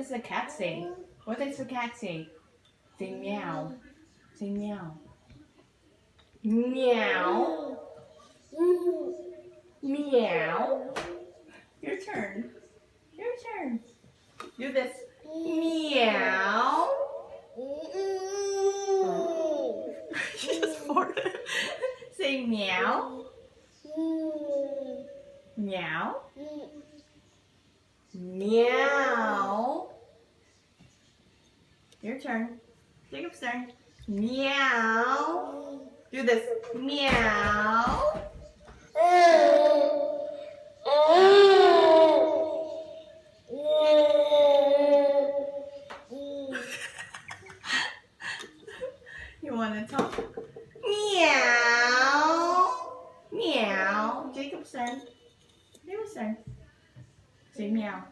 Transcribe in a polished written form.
does the cat say? What does the cat say? Say meow. Say meow. Meow. Meow. Your turn. Your turn. Do this. Meow. She's bored. Say meow. Meow. Meow. Your turn. Jacob's turn. Meow. Do this. Meow. You want to talk? Meow. Meow. Jacob's turn. Jacob's turn. Say meow.